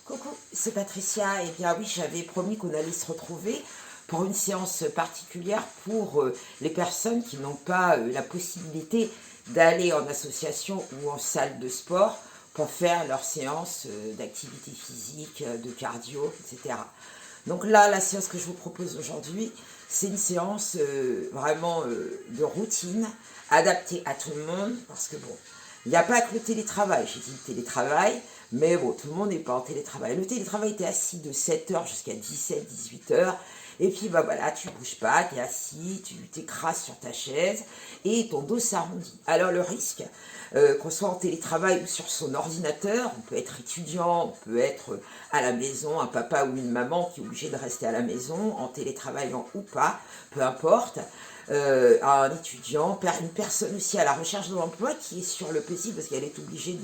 Coucou, c'est Patricia. Eh bien oui, j'avais promis qu'on allait se retrouver pour une séance particulière pour les personnes qui n'ont pas la possibilité d'aller en association ou en salle de sport pour faire leur séance d'activité physique, de cardio, etc. Donc là, la séance que je vous propose aujourd'hui, c'est une séance vraiment de routine, adaptée à tout le monde, parce que bon, il n'y a pas que le télétravail. J'ai dit le télétravail, mais bon, tout le monde n'est pas en télétravail. Le télétravail, tu es assis de 7h jusqu'à 17, 18h. Et puis, bah voilà, tu bouges pas, tu es assis, tu t'écrases sur ta chaise et ton dos s'arrondit. Alors, le risque, qu'on soit en télétravail ou sur son ordinateur, on peut être étudiant, on peut être à la maison, un papa ou une maman qui est obligé de rester à la maison, en télétravaillant ou pas, peu importe. Un étudiant, une personne aussi à la recherche de l'emploi qui est sur le PC parce qu'elle est obligée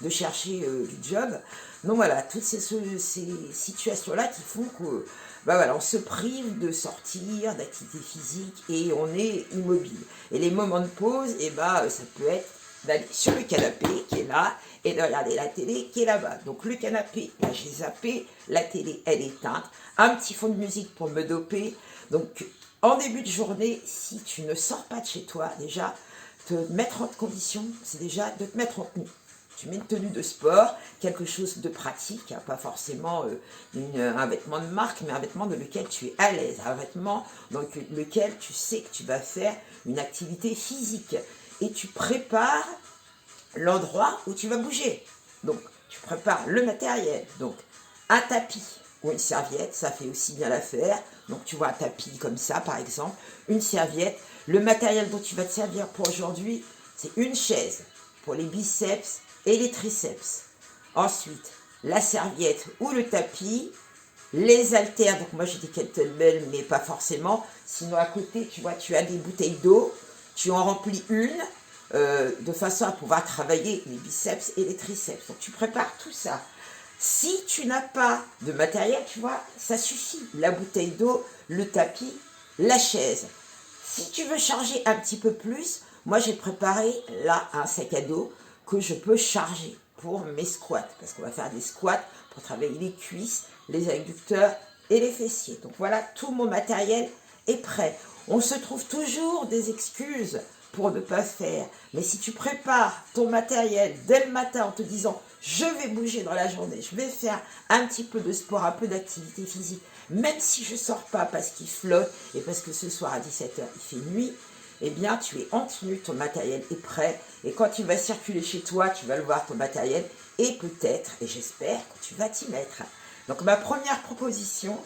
de chercher du job. Donc voilà, toutes ces situations-là qui font que bah voilà, on se prive de sortir, d'activité physique et on est immobile. Et les moments de pause, et bah, ça peut être d'aller sur le canapé qui est là et de regarder la télé qui est là-bas. Donc le canapé, là j'ai zappé, la télé elle est éteinte, un petit fond de musique pour me doper. Donc en début de journée, si tu ne sors pas de chez toi, déjà, te mettre en condition, c'est déjà de te mettre en tenue. Tu mets une tenue de sport, quelque chose de pratique, hein, pas forcément un vêtement de marque, mais un vêtement dans lequel tu es à l'aise, un vêtement dans lequel tu sais que tu vas faire une activité physique. Et tu prépares l'endroit où tu vas bouger. Donc, tu prépares le matériel. Donc, un tapis ou une serviette, ça fait aussi bien l'affaire. Donc, tu vois un tapis comme ça, par exemple, une serviette. Le matériel dont tu vas te servir pour aujourd'hui, c'est une chaise pour les biceps et les triceps. Ensuite, la serviette ou le tapis, les haltères. Donc, moi, j'ai des kettlebells, mais pas forcément. Sinon, à côté, tu vois, tu as des bouteilles d'eau. Tu en remplis une de façon à pouvoir travailler les biceps et les triceps. Donc tu prépares tout ça. Si tu n'as pas de matériel, tu vois, ça suffit. La bouteille d'eau, le tapis, la chaise. Si tu veux charger un petit peu plus, moi j'ai préparé là un sac à dos que je peux charger pour mes squats. Parce qu'on va faire des squats pour travailler les cuisses, les adducteurs et les fessiers. Donc voilà, tout mon matériel est prêt. On se trouve toujours des excuses pour ne pas faire. Mais si tu prépares ton matériel dès le matin en te disant je vais bouger dans la journée, je vais faire un petit peu de sport, un peu d'activité physique, même si je ne sors pas parce qu'il flotte et parce que ce soir à 17h il fait nuit, eh bien tu es en tenue, ton matériel est prêt et quand tu vas circuler chez toi, tu vas le voir ton matériel et peut-être, et j'espère que tu vas t'y mettre. Donc ma première proposition,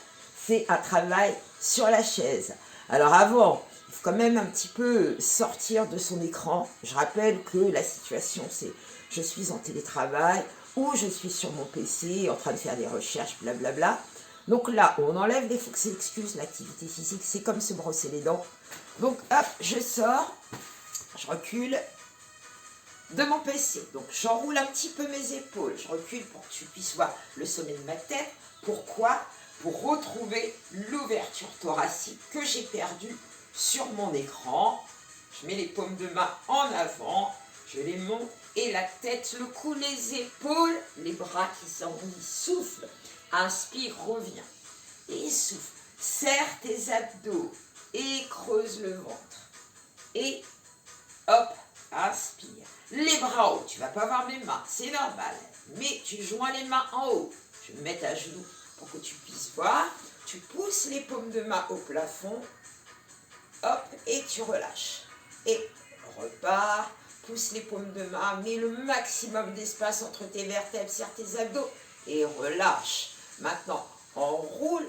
c'est un travail sur la chaise. Alors avant, il faut quand même un petit peu sortir de son écran. Je rappelle que la situation, c'est je suis en télétravail ou je suis sur mon PC en train de faire des recherches, blablabla. Donc là, on enlève les fausses excuses, l'activité physique, c'est comme se brosser les dents. Donc hop, je sors, je recule de mon PC. Donc j'enroule un petit peu mes épaules, je recule pour que tu puisses voir le sommet de ma tête. Pourquoi ? Pour retrouver l'ouverture thoracique que j'ai perdue sur mon écran. Je mets les paumes de main en avant, je les monte et la tête, le cou, les épaules, les bras qui s'enroulissent, souffle. Inspire, reviens. Et souffle. Serre tes abdos et creuse le ventre. Et hop, inspire. Les bras hauts, tu ne vas pas voir mes mains, c'est normal. Mais tu joins les mains en haut. Je vais me mettre à genoux pour que tu puisses voir. Tu pousses les paumes de main au plafond. Hop, et tu relâches. Et repars, pousse les paumes de main, mets le maximum d'espace entre tes vertèbres, serre tes abdos et relâche. Maintenant, enroule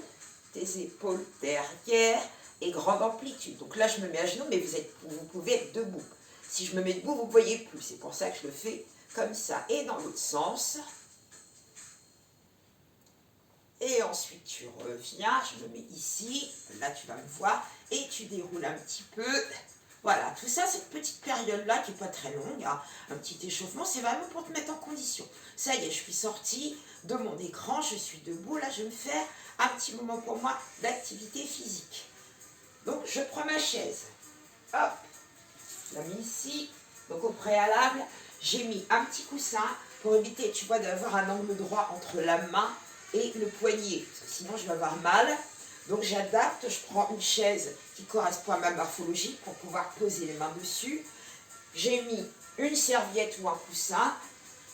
tes épaules derrière et grande amplitude. Donc là, je me mets à genoux, mais vous pouvez être debout. Si je me mets debout, vous ne voyez plus. C'est pour ça que je le fais comme ça. Et dans l'autre sens. Et ensuite, tu reviens. Je me mets ici. Là, tu vas me voir. Et tu déroules un petit peu. Voilà, tout ça, cette petite période-là qui n'est pas très longue, hein, un petit échauffement, c'est vraiment pour te mettre en condition. Ça y est, je suis sortie de mon écran, je suis debout. Là, je vais me faire un petit moment pour moi d'activité physique. Donc, je prends ma chaise. Hop, je la mets ici. Donc, au préalable, j'ai mis un petit coussin pour éviter, tu vois, d'avoir un angle droit entre la main et le poignet, parce que sinon je vais avoir mal. Donc j'adapte, je prends une chaise qui correspond à ma morphologie pour pouvoir poser les mains dessus. J'ai mis une serviette ou un coussin,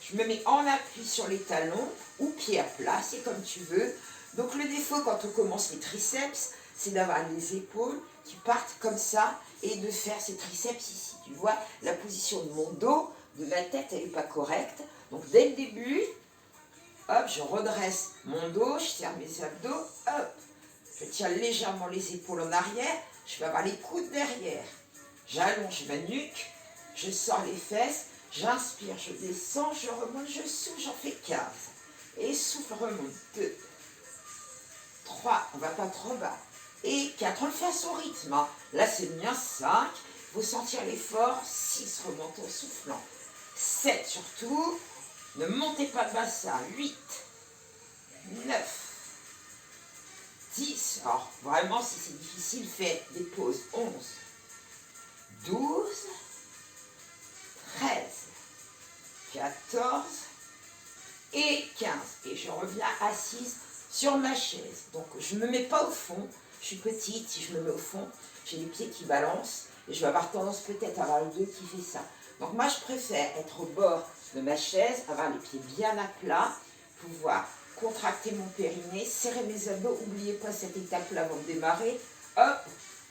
je me mets en appui sur les talons ou pied à plat, c'est comme tu veux. Donc le défaut quand on commence les triceps, c'est d'avoir les épaules qui partent comme ça et de faire ces triceps ici. Tu vois, la position de mon dos, de ma tête, elle n'est pas correcte. Donc dès le début, hop, je redresse mon dos, je serre mes abdos, hop, je tiens légèrement les épaules en arrière, je vais avoir les coudes derrière. J'allonge ma nuque, je sors les fesses, j'inspire, je descends, je remonte, je souffle, j'en fais 15. Et souffle, remonte, 2, 3, on ne va pas trop bas. Et 4, on le fait à son rythme. Hein. Là, c'est le mien, 5. Il faut sentir l'effort. 6, remonte en soufflant. 7, surtout. Ne montez pas le bassin. 8, 9, 10. Alors, vraiment, si c'est difficile, faites des pauses. 11, 12, 13, 14 et 15. Et je reviens assise sur ma chaise. Donc, je ne me mets pas au fond. Je suis petite, si je me mets au fond, j'ai les pieds qui balancent et je vais avoir tendance peut-être à avoir le dos qui fait ça. Donc moi, je préfère être au bord de ma chaise, avoir les pieds bien à plat, pouvoir contracter mon périnée, serrer mes abdos. N'oubliez pas cette étape-là avant de démarrer. Hop,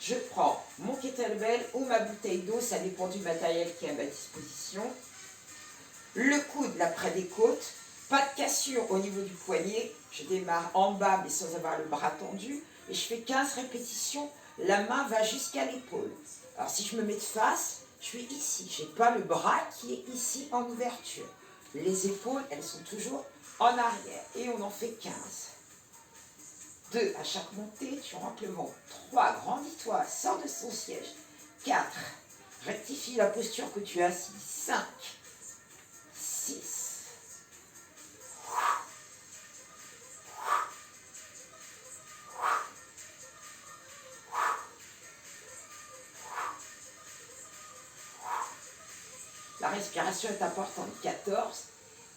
je prends mon kettlebell ou ma bouteille d'eau, ça dépend du matériel qui est à ma disposition. Le coude là près des côtes, pas de cassure au niveau du poignet. Je démarre en bas mais sans avoir le bras tendu. Et je fais 15 répétitions, la main va jusqu'à l'épaule. Alors si je me mets de face, je suis ici. Je n'ai pas le bras qui est ici en ouverture. Les épaules, elles sont toujours en arrière. Et on en fait 15. 2 à chaque montée, tu rentres le ventre. 3, grandis-toi, sors de son siège. 4, rectifie la posture que tu as assise. 5, 6, 'La respiration est importante. 14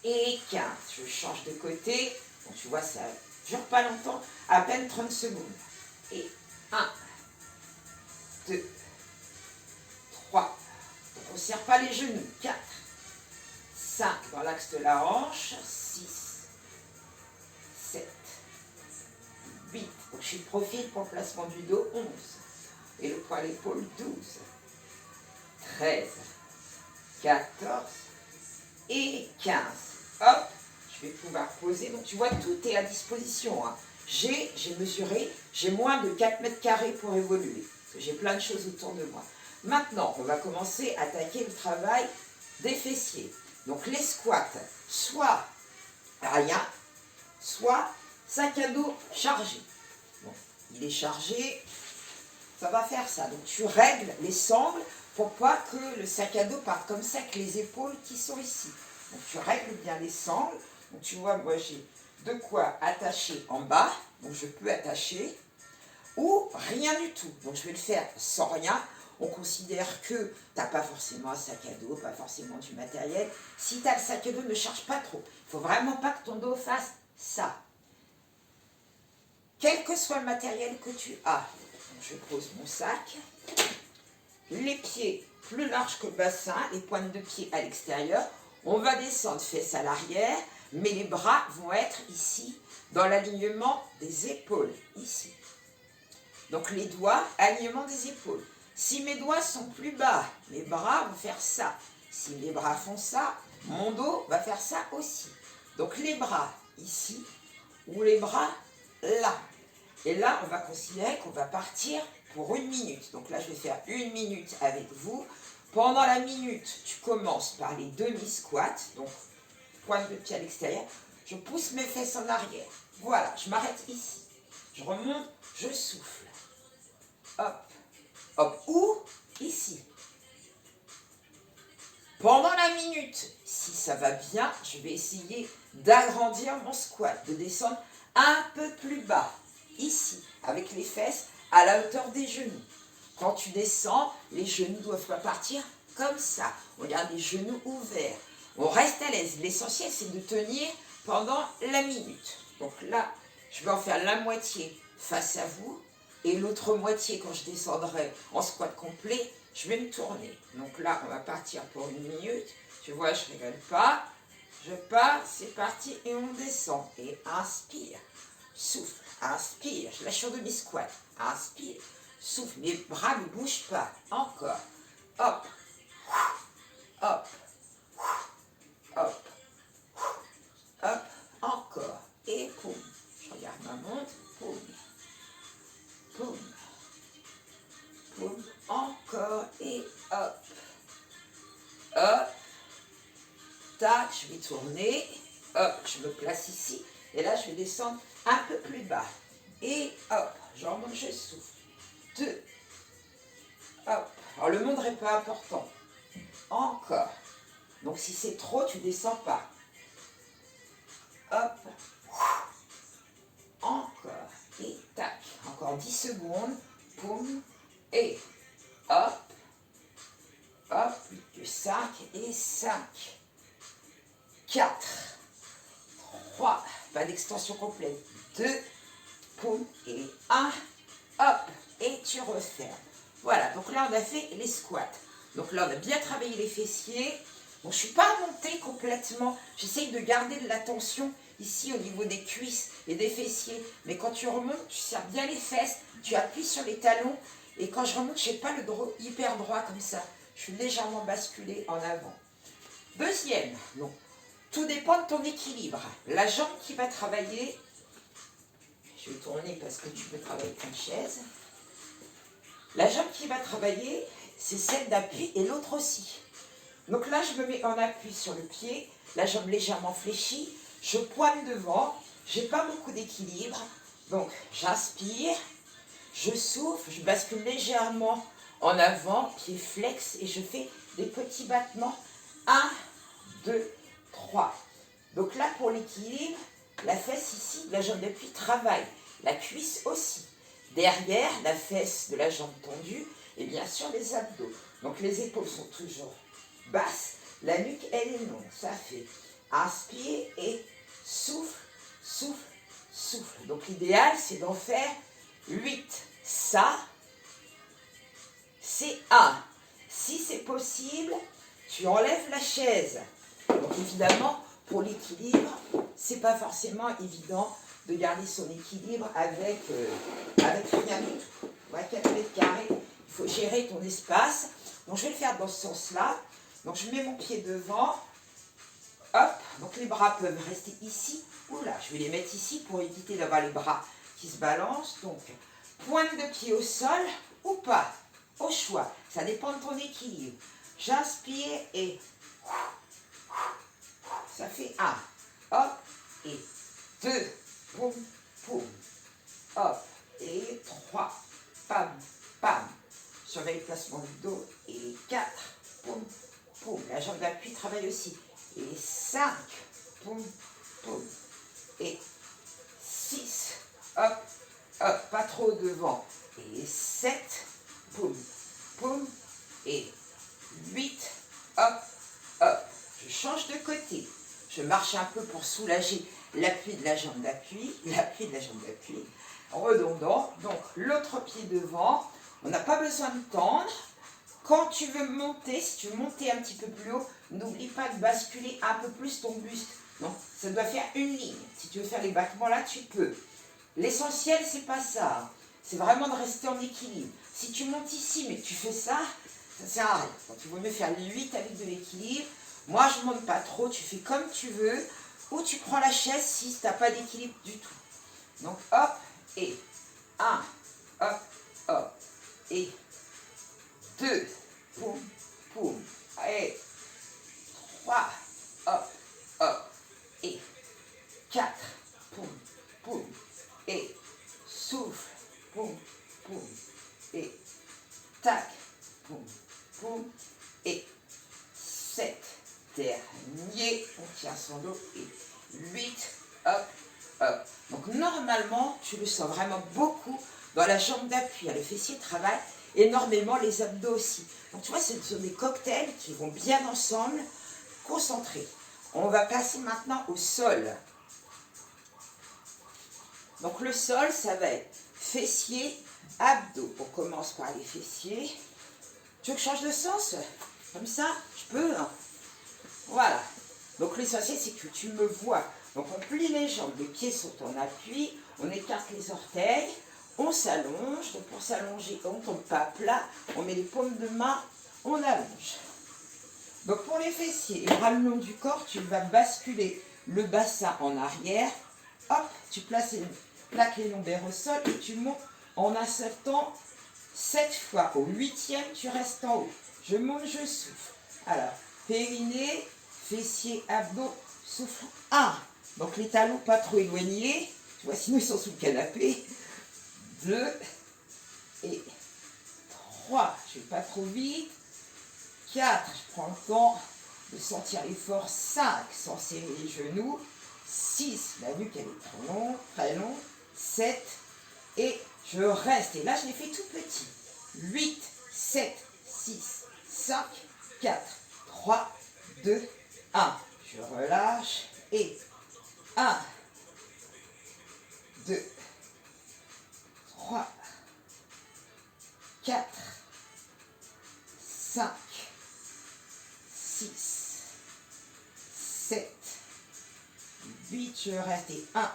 et 15. Je change de côté. Bon, tu vois, ça ne dure pas longtemps, à peine 30 secondes. Et 1, 2, 3. Donc on ne serre pas les genoux. 4, 5 dans l'axe de la hanche. 6, 7, 8. Donc je profite pour le placement du dos. 11. Et le poids à l'épaule. 12, 13. 14 et 15. Hop, je vais pouvoir poser. Donc tu vois, tout est à disposition. Hein. J'ai mesuré, j'ai moins de 4 mètres carrés pour évoluer. Parce que j'ai plein de choses autour de moi. Maintenant, on va commencer à attaquer le travail des fessiers. Donc les squats, soit rien, soit sac à dos chargé. Bon, il est chargé, ça va faire ça. Donc tu règles les sangles pour pas que le sac à dos parte comme ça avec les épaules qui sont ici. Donc tu règles bien les sangles. Donc tu vois, moi j'ai de quoi attacher en bas, donc je peux attacher, ou rien du tout. Donc je vais le faire sans rien. On considère que tu n'as pas forcément un sac à dos, pas forcément du matériel. Si tu as le sac à dos, ne charge pas trop. Il ne faut vraiment pas que ton dos fasse ça. Quel que soit le matériel que tu as, je pose mon sac. Les pieds plus larges que le bassin, les pointes de pied à l'extérieur. On va descendre fesses à l'arrière, mais les bras vont être ici, dans l'alignement des épaules, ici. Donc les doigts, alignement des épaules. Si mes doigts sont plus bas, mes bras vont faire ça. Si les bras font ça, mon dos va faire ça aussi. Donc les bras ici, ou les bras là. Et là, on va considérer qu'on va partir pour 1 minute. Donc là, je vais faire 1 minute avec vous. Pendant la minute, tu commences par les demi-squats. Donc, pointe de pied à l'extérieur. Je pousse mes fesses en arrière. Voilà, je m'arrête ici. Je remonte, je souffle. Hop, hop. Ou ici. Pendant la minute, si ça va bien, je vais essayer d'agrandir mon squat, de descendre un peu plus bas. Ici, avec les fesses à la hauteur des genoux. Quand tu descends, les genoux ne doivent pas partir comme ça. On garde les genoux ouverts. On reste à l'aise. L'essentiel, c'est de tenir pendant la minute. Donc là, je vais en faire la moitié face à vous et l'autre moitié quand je descendrai en squat complet, je vais me tourner. Donc là, on va partir pour 1 minute. Tu vois, je ne rigole pas. Je pars, c'est parti et on descend. Et inspire, souffle, inspire. Je lâche sur demi-squat. Inspire, souffle. Mes bras ne bougent pas. Encore. Hop, hop, hop, hop. Encore. Et poum. Je regarde ma montre. Poum, poum, poum. Encore et hop. Hop. Tac, je vais tourner. Hop, je me place ici. Et là, je vais descendre un peu plus bas. Et hop, je remonte, je souffle. 2. Hop. Alors, le moindre n'est pas important. Encore. Donc, si c'est trop, tu ne descends pas. Hop. Encore. Et tac. Encore 10 secondes. Poum. Et hop. Hop. Plus que 5. Et 5. 4. 3. Pas d'extension complète. 2. Poum. Et 1. Hop. Et tu refermes. Voilà. Donc là, on a fait les squats. Donc là, on a bien travaillé les fessiers. Bon, je ne suis pas montée complètement. J'essaye de garder de la tension ici au niveau des cuisses et des fessiers. Mais quand tu remontes, tu serres bien les fesses. Tu appuies sur les talons. Et quand je remonte, je n'ai pas le dos hyper droit comme ça. Je suis légèrement basculée en avant. Deuxième. Donc, tout dépend de ton équilibre. La jambe qui va travailler. Je vais tourner parce que tu peux travailler avec une chaise. La jambe qui va travailler, c'est celle d'appui et l'autre aussi. Donc là, je me mets en appui sur le pied, la jambe légèrement fléchie, je pointe devant, je n'ai pas beaucoup d'équilibre, donc j'inspire, je souffle, je bascule légèrement en avant, pied flex, et je fais des petits battements, 1, 2, 3. Donc là, pour l'équilibre, la fesse ici, la jambe d'appui travaille, la cuisse aussi. Derrière, la fesse de la jambe tendue, et bien sûr les abdos. Donc les épaules sont toujours basses, la nuque elle est longue, ça fait inspire et souffle, souffle, souffle. Donc l'idéal c'est d'en faire 8. Ça, c'est 1. Si c'est possible, tu enlèves la chaise. Donc évidemment, pour l'équilibre, c'est pas forcément évident de garder son équilibre avec rien du tout. Ouais, 4 mètres carrés, il faut gérer ton espace. Donc je vais le faire dans ce sens-là. Donc je mets mon pied devant. Hop, donc les bras peuvent rester ici ou là. Je vais les mettre ici pour éviter d'avoir les bras qui se balancent. Donc pointe de pied au sol ou pas, au choix. Ça dépend de ton équilibre. J'inspire et ça fait 1. Hop, et 2. Poum, poum. Hop, et 3. Pam, pam. Surveille le placement du dos. Et 4. Poum, poum. La jambe d'appui travaille aussi. Et 5. Poum, poum. Et 6. Hop, hop. Pas trop devant. Et 7. Poum, poum. Et 8. Hop, hop. Je change de côté. Je marche un peu pour soulager l'appui de la jambe d'appui, l'appui de la jambe d'appui, redondant. Donc, l'autre pied devant. On n'a pas besoin de tendre. Quand tu veux monter, si tu veux monter un petit peu plus haut, n'oublie pas de basculer un peu plus ton buste. Non, ça doit faire une ligne. Si tu veux faire les battements là, tu peux. L'essentiel, c'est pas ça. C'est vraiment de rester en équilibre. Si tu montes ici, mais que tu fais ça, ça sert à rien. Donc, tu vaut mieux faire les 8 avec de l'équilibre. Moi, je ne monte pas trop. Tu fais comme tu veux. Ou tu prends la chaise si tu n'as pas d'équilibre du tout. Donc, hop, et 1, hop, hop, et 2, poum, poum, et 3, hop, hop, et 4, poum, poum, et souffle, poum, poum, et tac, poum, poum, et 7. Dernier, on tient son dos, et 8, hop, hop. Donc normalement, tu le sens vraiment beaucoup dans la jambe d'appui. Le fessier travaille énormément, les abdos aussi. Donc tu vois, ce sont des cocktails qui vont bien ensemble, concentrés. On va passer maintenant au sol. Donc le sol, ça va être fessiers, abdos. On commence par les fessiers. Tu veux que je change de sens? Comme ça, je peux, hein. Voilà. Donc l'essentiel, c'est que tu me vois. Donc on plie les jambes, les pieds sont en appui, on écarte les orteils, on s'allonge. Donc pour s'allonger, on ne tombe pas plat, on met les paumes de main, on allonge. Donc pour les fessiers, les bras le long du corps, tu vas basculer le bassin en arrière. Hop, tu plaques les lombaires au sol et tu montes en un seul temps 7 fois. Au 8e, tu restes en haut. Je monte, je souffle. Alors, périnée, fessiers, abdos, souffle. 1. Donc les talons pas trop éloignés. Tu vois, sinon ils sont sous le canapé. 2 et 3. Je ne vais pas trop vite. 4. Je prends le temps de sentir l'effort. 5. Sans serrer les genoux. 6. La nuque, elle est trop longue, très longue. 7. Et je reste. Et là, je l'ai fait tout petit. 8, 7, 6, 5, 4, 3, 2, 1. Je relâche. Et 1, 2, 3, 4, 5, 6, 7, 8. Je reste. Et 1,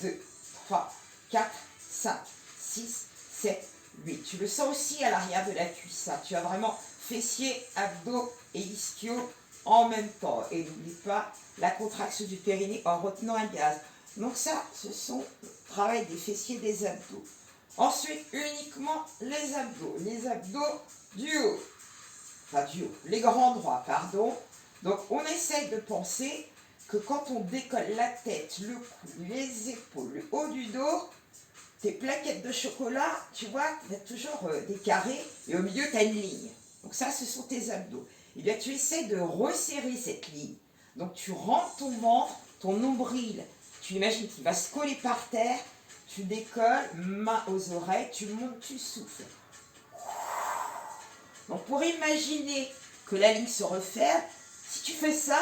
2, 3, 4, 5, 6, 7, 8. Tu le sens aussi à l'arrière de la cuisse. Hein. Tu as vraiment fessiers, abdos et ischio en même temps. Et n'oublie pas la contraction du périnée en retenant un gaz. Donc ça, ce sont le travail des fessiers, des abdos. Ensuite, uniquement les abdos du haut. Enfin du haut, les grands droits, pardon. Donc on essaie de penser que quand on décolle la tête, le cou, les épaules, le haut du dos, tes plaquettes de chocolat, tu vois, il y a toujours des carrés et au milieu, tu as une ligne. Donc ça, ce sont tes abdos. Et bien, tu essaies de resserrer cette ligne. Donc tu rentres ton ventre, ton nombril, tu imagines qu'il va se coller par terre, tu décolles, main aux oreilles, tu montes, tu souffles. Donc pour imaginer que la ligne se referme, si tu fais ça,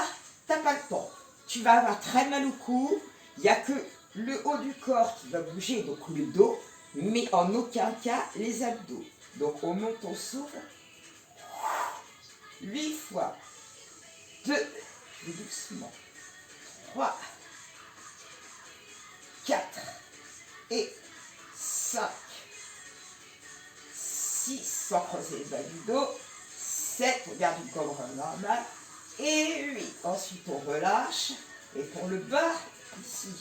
tu n'as pas le temps. Tu vas avoir très mal au cou, il n'y a que le haut du corps qui va bouger, donc le dos, mais en aucun cas les abdos. Donc on monte, on souffle. 8 fois. 2, doucement. 3, 4 et 5, 6, sans creuser les bas du dos. 7, on garde une cobra normale. Et 8. Ensuite on relâche. Et pour le bas, ici,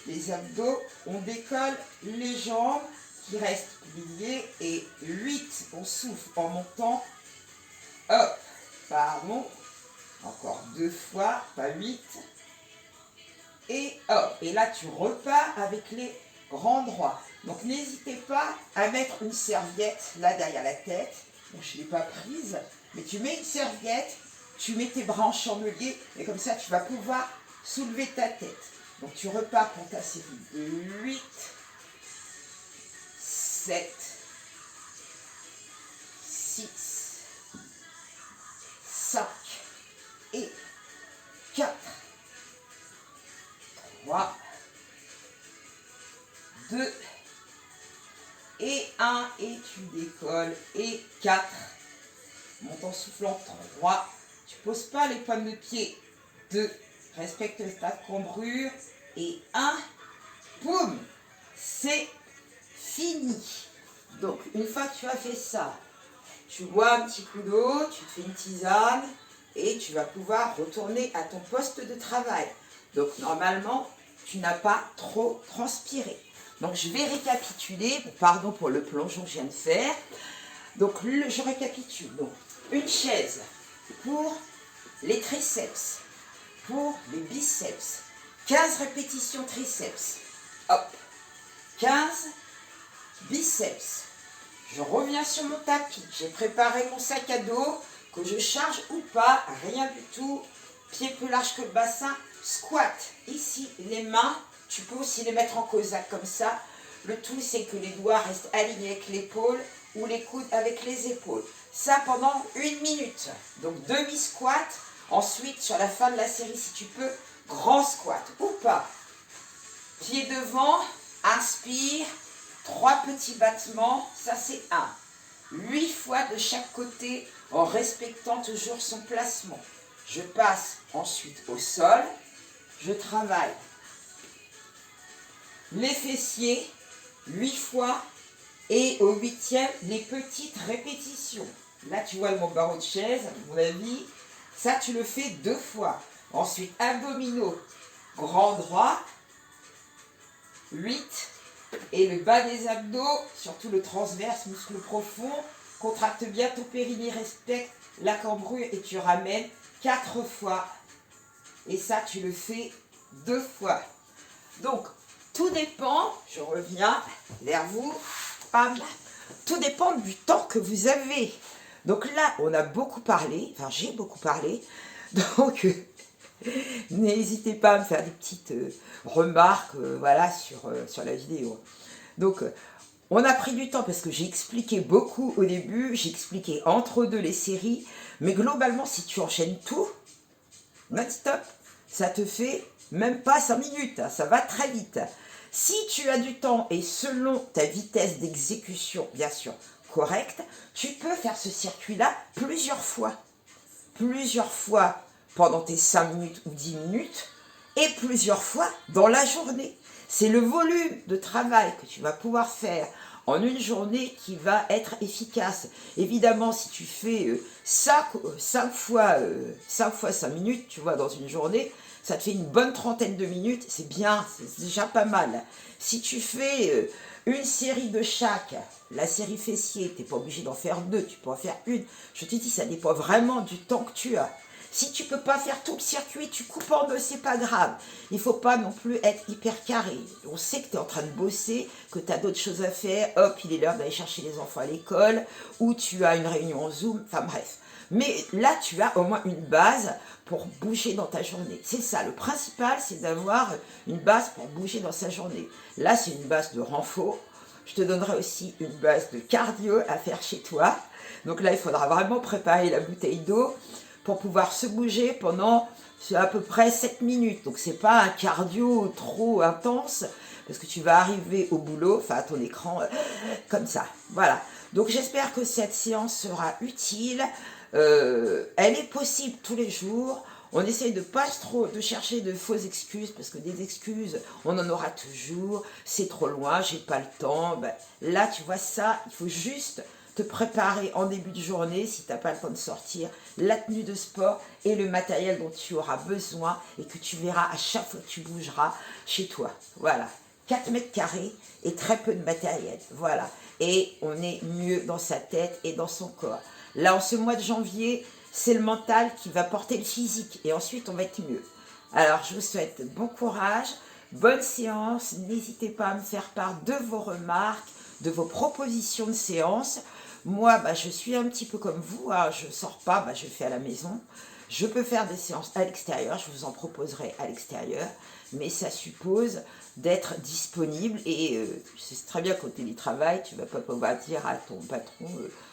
les abdos, on décolle les jambes qui restent pliées. Et 8, on souffle en montant. Hop, pardon. Encore 2 fois, pas 8. Et hop, et là tu repars avec les grands droits. Donc n'hésitez pas à mettre une serviette là derrière la tête. Bon, je ne l'ai pas prise, mais tu mets une serviette, tu mets tes bras en chandelier, et comme ça tu vas pouvoir soulever ta tête. Donc tu repars pour ta série. 8, 7, 6, 5 et 4, 3, 2 et 1, et tu décolles, et 4, monte en soufflant, 3, tu poses pas les pointes de pied, 2, respecte ta cambrure, et 1, boum, c'est fini. Donc une fois que tu as fait ça, tu bois un petit coup d'eau, tu te fais une tisane, et tu vas pouvoir retourner à ton poste de travail. Donc normalement, tu n'as pas trop transpiré. Donc je vais récapituler, pardon pour le plongeon que je viens de faire. Donc je récapitule. Donc une chaise pour les triceps, pour les biceps, 15 répétitions triceps, hop, 15 biceps. Je reviens sur mon tapis, j'ai préparé mon sac à dos, que je charge ou pas, rien du tout, pied plus large que le bassin, squat, ici les mains, tu peux aussi les mettre en cosaque comme ça, le tout c'est que les doigts restent alignés avec l'épaule ou les coudes avec les épaules, ça pendant 1 minute, donc demi-squat, ensuite sur la fin de la série si tu peux, grand squat ou pas, pied devant, Inspire, 3 petits battements, ça c'est 1. 8 fois de chaque côté en respectant toujours son placement. Je passe ensuite au sol, je travaille les fessiers 8 fois et au 8e, les petites répétitions. Là, tu vois mon barreau de chaise, à mon avis, ça tu le fais 2 fois. Ensuite, abdominaux, grand droit, 8. Et le bas des abdos, surtout le transverse, muscle profond, contracte bien ton périnée, respecte la cambrure et tu ramènes 4 fois. Et ça, tu le fais 2 fois. Donc, tout dépend, je reviens vers vous, tout dépend du temps que vous avez. Donc là, on a beaucoup parlé, enfin j'ai beaucoup parlé, donc n'hésitez pas à me faire des petites remarques voilà, sur la vidéo. Donc, on a pris du temps parce que j'ai expliqué beaucoup au début, j'ai expliqué entre deux les séries, mais globalement, si tu enchaînes tout, non-stop, ça te fait même pas 5 minutes, hein, ça va très vite. Si tu as du temps et selon ta vitesse d'exécution, bien sûr, correcte, tu peux faire ce circuit-là plusieurs fois pendant tes 5 minutes ou 10 minutes, et plusieurs fois dans la journée. C'est le volume de travail que tu vas pouvoir faire en une journée qui va être efficace. Évidemment, si tu fais 5 fois 5 minutes, tu vois, dans une journée, ça te fait une bonne trentaine de minutes, c'est bien, c'est déjà pas mal. Si tu fais une série de chaque, la série fessier, tu n'es pas obligé d'en faire 2, tu peux en faire une. Je te dis, ça dépend vraiment du temps que tu as. Si tu ne peux pas faire tout le circuit, tu coupes en 2, c'est pas grave. Il ne faut pas non plus être hyper carré. On sait que tu es en train de bosser, que tu as d'autres choses à faire. Hop, il est l'heure d'aller chercher les enfants à l'école, ou tu as une réunion en Zoom, enfin bref. Mais là, tu as au moins une base pour bouger dans ta journée. C'est ça, le principal, c'est d'avoir une base pour bouger dans sa journée. Là, c'est une base de renfort. Je te donnerai aussi une base de cardio à faire chez toi. Donc là, il faudra vraiment préparer la bouteille d'eau pour pouvoir se bouger pendant à peu près 7 minutes. Donc c'est pas un cardio trop intense parce que tu vas arriver au boulot, enfin à ton écran, comme ça. Voilà. Donc j'espère que cette séance sera utile. Elle est possible tous les jours. On essaye de pas trop de chercher de fausses excuses parce que des excuses, on en aura toujours. C'est trop loin, j'ai pas le temps. Ben, là, tu vois ça, il faut juste te préparer en début de journée, si tu n'as pas le temps de sortir, la tenue de sport et le matériel dont tu auras besoin et que tu verras à chaque fois que tu bougeras chez toi. Voilà, 4 mètres carrés et très peu de matériel. Voilà, et on est mieux dans sa tête et dans son corps. Là, en ce mois de janvier, c'est le mental qui va porter le physique et ensuite on va être mieux. Alors, je vous souhaite bon courage, bonne séance. N'hésitez pas à me faire part de vos remarques, de vos propositions de séance. Moi, je suis un petit peu comme vous, hein, je ne sors pas, je fais à la maison. Je peux faire des séances à l'extérieur, je vous en proposerai à l'extérieur, mais ça suppose d'être disponible et c'est très bien qu'au télétravail, tu ne vas pas pouvoir dire à ton patron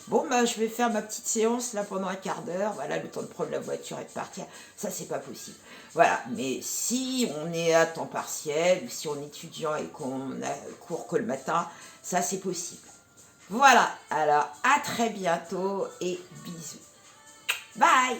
bon, je vais faire ma petite séance là pendant un quart d'heure, voilà, le temps de prendre la voiture et de partir, ça c'est pas possible. Voilà, mais si on est à temps partiel, ou si on est étudiant et qu'on a cours que le matin, ça c'est possible. Voilà, alors à très bientôt et bisous. Bye!